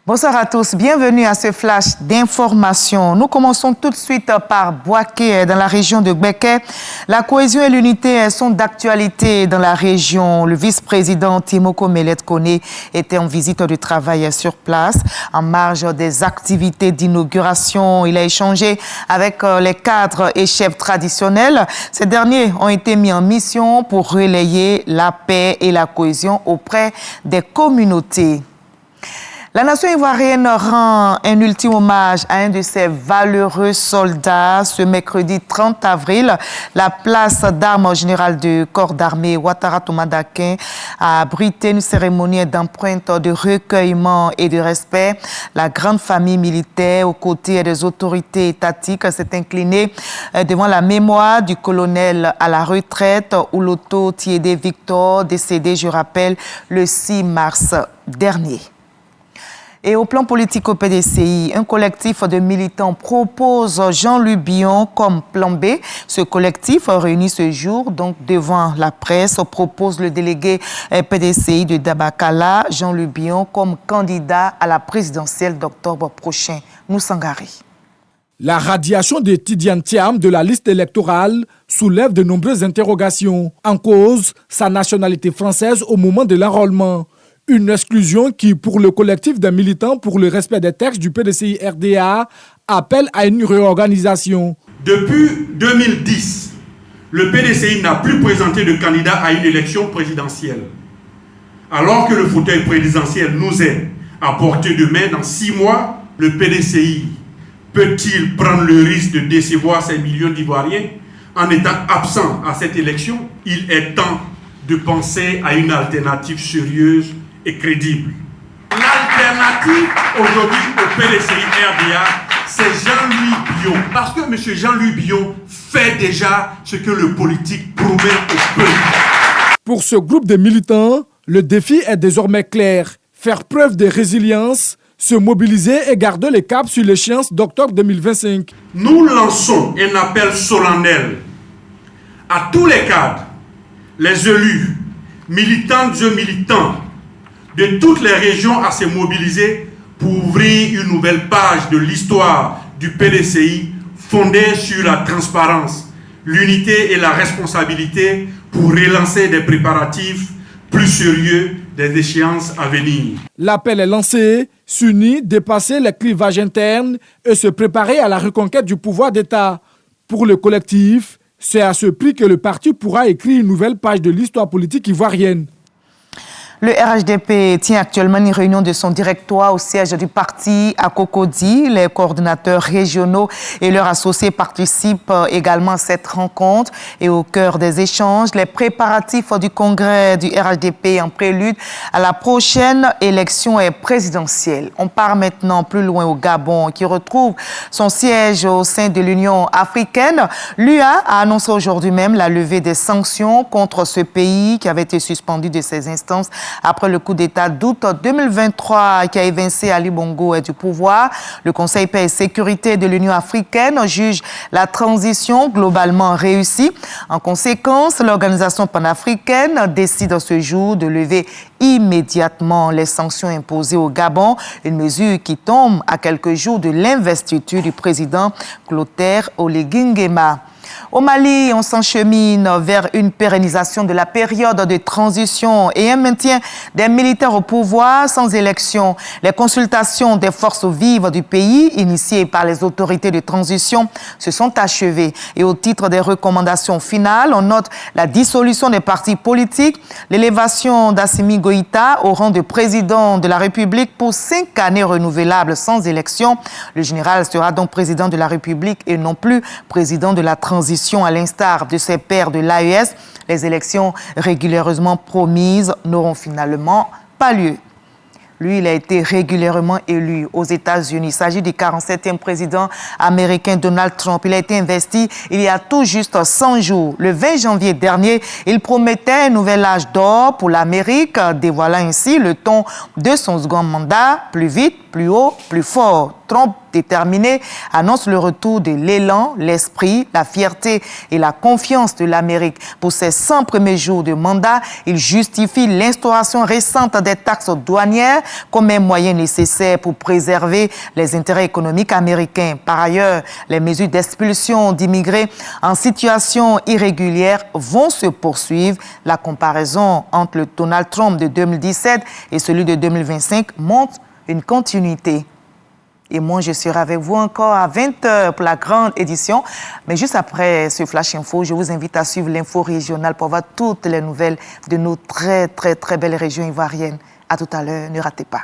Bonsoir à tous, bienvenue à ce flash d'information. Nous commençons tout de suite par Boaké, dans la région de Gbeke. La cohésion et l'unité sont d'actualité dans la région. Le vice-président Timoko Melet Kone était en visite de travail sur place. En marge des activités d'inauguration, il a échangé avec les cadres et chefs traditionnels. Ces derniers ont été mis en mission pour relayer la paix et la cohésion auprès des communautés. La nation ivoirienne rend un ultime hommage à un de ses valeureux soldats ce mercredi 30 avril. La place d'armes générale du corps d'armée Ouattara Touma-Dakin a abrité une cérémonie d'empreinte de recueillement et de respect. La grande famille militaire, aux côtés des autorités étatiques, s'est inclinée devant la mémoire du colonel à la retraite, Ouloto Tiédé Victor, décédé, je rappelle, le 6 mars dernier. Et au plan politique au PDCI, un collectif de militants propose Jean-Louis Billon comme plan B. Ce collectif réuni ce jour donc devant la presse propose le délégué PDCI de Dabakala, Jean-Louis Billon, comme candidat à la présidentielle d'octobre prochain. Moussangari. La radiation de Tidiane Thiam de la liste électorale soulève de nombreuses interrogations. En cause, sa nationalité française au moment de l'enrôlement. Une exclusion qui, pour le collectif des militants pour le respect des textes du PDCI-RDA, appelle à une réorganisation. Depuis 2010, le PDCI n'a plus présenté de candidat à une élection présidentielle. Alors que le fauteuil présidentiel nous est à portée de main dans 6 mois, le PDCI peut-il prendre le risque de décevoir ces millions d'Ivoiriens en étant absent à cette élection? Il est temps de penser à une alternative sérieuse et crédible. L'alternative aujourd'hui au PDCI-RDA, c'est Jean-Louis Billon. Parce que M. Jean-Louis Billon fait déjà ce que le politique promet au peuple. Pour ce groupe de militants, le défi est désormais clair. Faire preuve de résilience, se mobiliser et garder le cap sur l'échéance d'octobre 2025. Nous lançons un appel solennel à tous les cadres, les élus, militantes et militants de toutes les régions à se mobiliser pour ouvrir une nouvelle page de l'histoire du PDCI fondée sur la transparence, l'unité et la responsabilité pour relancer des préparatifs plus sérieux des échéances à venir. L'appel est lancé, s'unir, dépasser les clivages internes et se préparer à la reconquête du pouvoir d'État. Pour le collectif, c'est à ce prix que le parti pourra écrire une nouvelle page de l'histoire politique ivoirienne. Le RHDP tient actuellement une réunion de son directoire au siège du parti à Cocody. Les coordinateurs régionaux et leurs associés participent également à cette rencontre. Et au cœur des échanges, les préparatifs du congrès du RHDP en prélude à la prochaine élection présidentielle. On part maintenant plus loin au Gabon, qui retrouve son siège au sein de l'Union africaine. L'UA a annoncé aujourd'hui même la levée des sanctions contre ce pays qui avait été suspendu de ses instances après le coup d'État d'août 2023 qui a évincé Ali Bongo du pouvoir. Le Conseil paix et sécurité de l'Union africaine juge la transition globalement réussie. En conséquence, l'organisation panafricaine décide ce jour de lever immédiatement les sanctions imposées au Gabon, une mesure qui tombe à quelques jours de l'investiture du président Clotaire Oligui-Nguema. Au Mali, on s'enchemine vers une pérennisation de la période de transition et un maintien des militaires au pouvoir sans élection. Les consultations des forces vives du pays, initiées par les autorités de transition, se sont achevées. Et au titre des recommandations finales, on note la dissolution des partis politiques, l'élévation d'Assimi Goïta au rang de président de la République pour 5 années renouvelables sans élection. Le général sera donc président de la République et non plus président de la transition. À l'instar de ses pairs de l'AES, les élections régulièrement promises n'auront finalement pas lieu. Lui, il a été régulièrement élu aux États-Unis. Il s'agit du 47e président américain Donald Trump. Il a été investi il y a tout juste 100 jours. Le 20 janvier dernier, il promettait un nouvel âge d'or pour l'Amérique, dévoilant ainsi le ton de son second mandat, plus vite, plus haut, plus fort. Trump, déterminé, annonce le retour de l'élan, l'esprit, la fierté et la confiance de l'Amérique. Pour ses 100 premiers jours de mandat, il justifie l'instauration récente des taxes douanières comme un moyen nécessaire pour préserver les intérêts économiques américains. Par ailleurs, les mesures d'expulsion d'immigrés en situation irrégulière vont se poursuivre. La comparaison entre le Donald Trump de 2017 et celui de 2025 montre une continuité. Et moi, je serai avec vous encore à 20h pour la grande édition. Mais juste après ce Flash Info, je vous invite à suivre l'info régionale pour voir toutes les nouvelles de nos très belles régions ivoiriennes. À tout à l'heure, ne ratez pas.